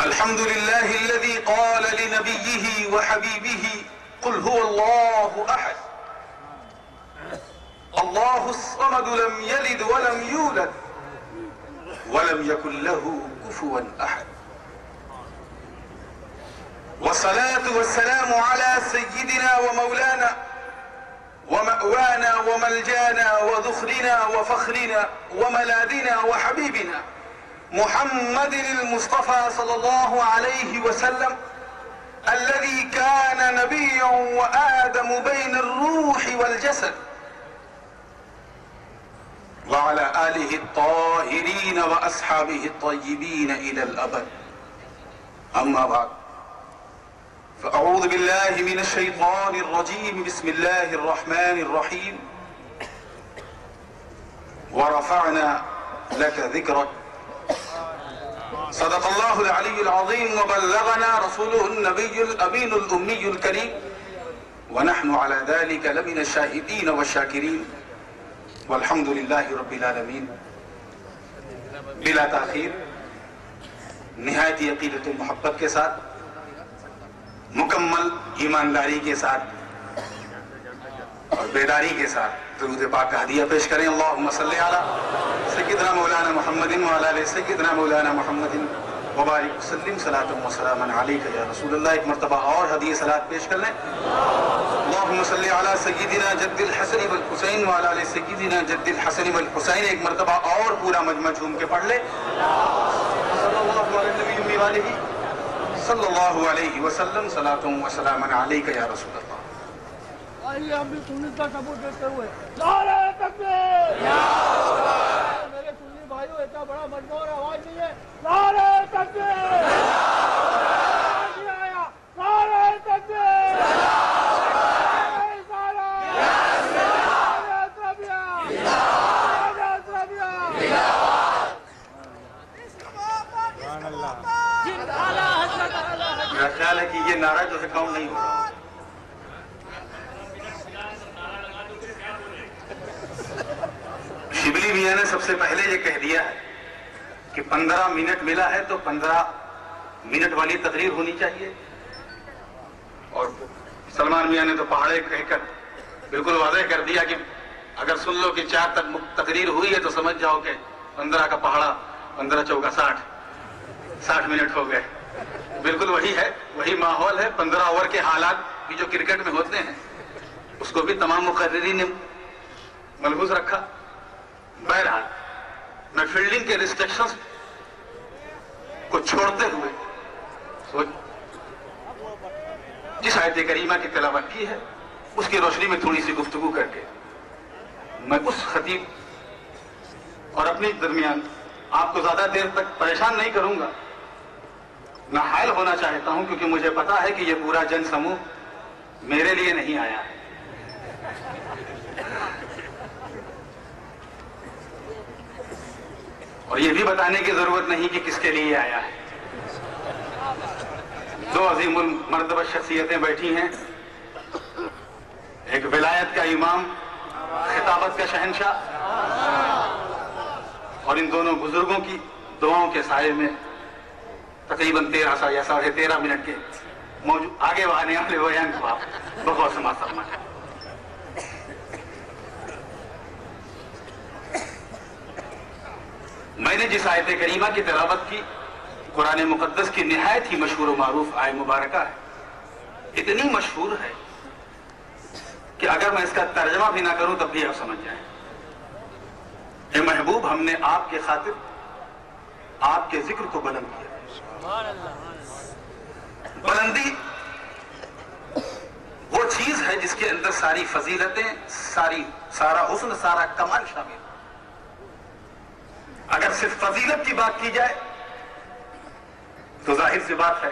الحمد لله الذي قال لنبيه وحبيبه قل هو الله أحد الله الصمد لم يلد ولم يولد ولم يكن له كفوا أحد والصلاة والسلام على سيدنا ومولانا ومأوانا وملجانا وذخرنا وفخرنا وملاذنا وحبيبنا محمد المصطفى صلى الله عليه وسلم الذي كان نبيا وآدم بين الروح والجسد وعلى آله الطاهرين وأصحابه الطيبين إلى الأبد. أما بعد فأعوذ بالله من الشيطان الرجيم. بسم الله الرحمن الرحيم. ورفعنا لك ذكرك. صدق الله العلي العظيم وبلغنا رسوله النبي الأمين الأمي الكريم ونحن على ذلك لمن الشاهدين والشاكرين والحمد لله رب العالمين. بلا تاخیر نہایت عقیدت و محبت کے ساتھ مکمل ایمانداری کے ساتھ اور بیداری کے ساتھ درود پاک کا ہدیہ پیش کریں. اللہم صلی علی سیدنا مولانا محمد وعلی آل سیدنا مولانا محمد وبارک وسلم صلاۃ و سلاما علیک یا رسول اللہ. ایک مرتبہ اور ہدیہ صلوات پیش کر لیں. اللہم صلی علی سیدنا جد الحسن والحسین وعلی آل سیدنا جد الحسن والحسین. ایک مرتبہ اور پورا مجمع جھوم کے پڑھ لیں. صلی اللہ علیہ نبی وآلہ صلی اللہ علیہ وسلم صلاۃ و سلاما علیک یا رسول اللہ. آئیے ہم بھی سنت کا ثبوت دیتے ہوئے نعرہ تکبیر. میرے سنی بھائیوں اتنا بڑا مجمع اور آواز نہیں ہے. نعرہ تکبیر. نہیں آیا. نعرہ تکبیر. میرا خیال ہے کہ یہ نعرہ جو ہے کام نہیں ہو رہا. شبلی میاں نے سب سے پہلے یہ کہہ دیا ہے کہ 15 منٹ ملا ہے تو 15 منٹ والی تقریر ہونی چاہیے. اور سلمان میاں نے تو پہاڑے کہہ کر بالکل واضح کر دیا کہ اگر سن لو کہ 4 تک تقریر ہوئی ہے تو سمجھ جاؤ کہ 15 کا پہاڑا 15 چوکا 60 منٹ ہو گئے. بالکل وہی ہے, وہی ماحول ہے. 15 اوور کے حالات بھی جو کرکٹ میں ہوتے ہیں اس کو بھی تمام مقررین نے ملحوظ رکھا. بہرحال میں فیلڈنگ کے ریسٹرکشنز کو چھوڑتے ہوئے جس آیت کریمہ کی تلاوت کی ہے اس کی روشنی میں تھوڑی سی گفتگو کر کے میں اس خطیب اور اپنی درمیان آپ کو زیادہ دیر تک پریشان نہیں کروں گا. میں حائل ہونا چاہتا ہوں کیونکہ مجھے پتا ہے کہ یہ پورا جن سموہ میرے لیے نہیں آیا ہے. اور یہ بھی بتانے کی ضرورت نہیں کہ کس کے لیے آیا ہے. 2 عظیم المرتبہ شخصیتیں بیٹھی ہیں. ایک ولایت کا امام, خطابت کا شہنشاہ, اور ان دونوں بزرگوں کی دعاؤں کے سائے میں تقریباً 13 یا 13.5 منٹ کے آگے آنے والے بیان کو آپ بغور سماعت فرمائیں. میں نے جس آیت کریمہ کی تلاوت کی قرآن مقدس کی نہایت ہی مشہور و معروف آیت مبارکہ ہے. اتنی مشہور ہے کہ اگر میں اس کا ترجمہ بھی نہ کروں تب بھی آپ سمجھ جائیں. اے محبوب, ہم نے آپ کے خاطر آپ کے ذکر کو بلند کیا. بلندی وہ چیز ہے جس کے اندر ساری فضیلتیں, سارا حسن, سارا کمال شامل. اگر صرف فضیلت کی بات کی جائے تو ظاہر سی بات ہے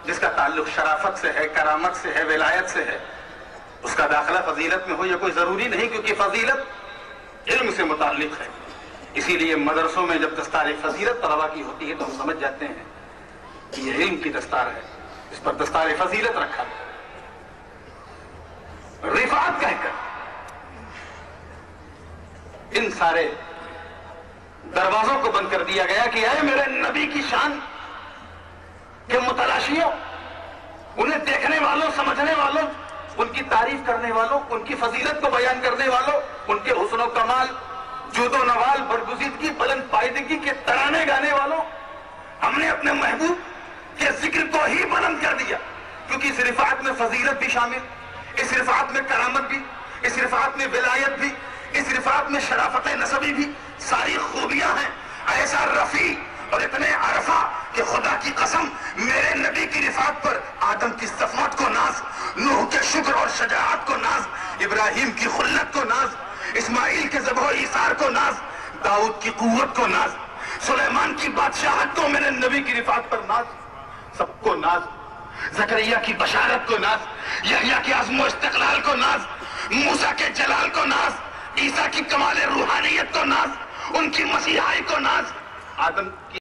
جس کا تعلق شرافت سے ہے, کرامت سے ہے, ولایت سے ہے, اس کا داخلہ فضیلت میں ہو یہ کوئی ضروری نہیں, کیونکہ فضیلت علم سے متعلق ہے. اسی لیے مدرسوں میں جب دستار فضیلت طلبہ کی ہوتی ہے تو ہم سمجھ جاتے ہیں کہ یہ علم کی دستار ہے, اس پر دستار فضیلت رکھا ہے. رفعت کہہ کر ان سارے دروازوں کو بند کر دیا گیا کہ اے میرے نبی کی شان کے متلاشیوں، انہیں دیکھنے والوں، سمجھنے والوں، ان کی تعریف کرنے والوں، ان کی فضیلت کو بیان کرنے والوں، ان کے حسن و کمال، جود و نوال، برگزیدگی، بلند پائیدگی کے ترانے گانے والوں، ہم نے اپنے محبوب کے ذکر کو ہی بلند کر دیا، کیونکہ اس رفعت میں فضیلت بھی شامل، اس رفعت میں کرامت بھی، اس رفعت میں ولایت بھی، اس رفعت میں شرافت نسبی بھی، ساری خوبیاں ہیں۔ ایسا رفیع اور اتنے عرفہ کہ خدا کی قسم میرے نبی کی رفعت پر آدم کی صفات کو ناز، نوح کے شکر اور شجاعت کو ناز، ابراہیم کی خلت کو ناز، اسماعیل کے ذبح و ایثار کو ناز، داؤد کی قوت کو ناز، سلیمان کی بادشاہت کو میرے نبی کی رفعت پر ناز، سب کو ناز، زکریا کی بشارت کو ناز، یحییٰ کی عزم و استقلال کو ناز، موسیٰ کے جلال کو ناز، عیسیٰ کی کمال روحانیت کو ناز، ان کی مسیحائی کو ناز، آدم کی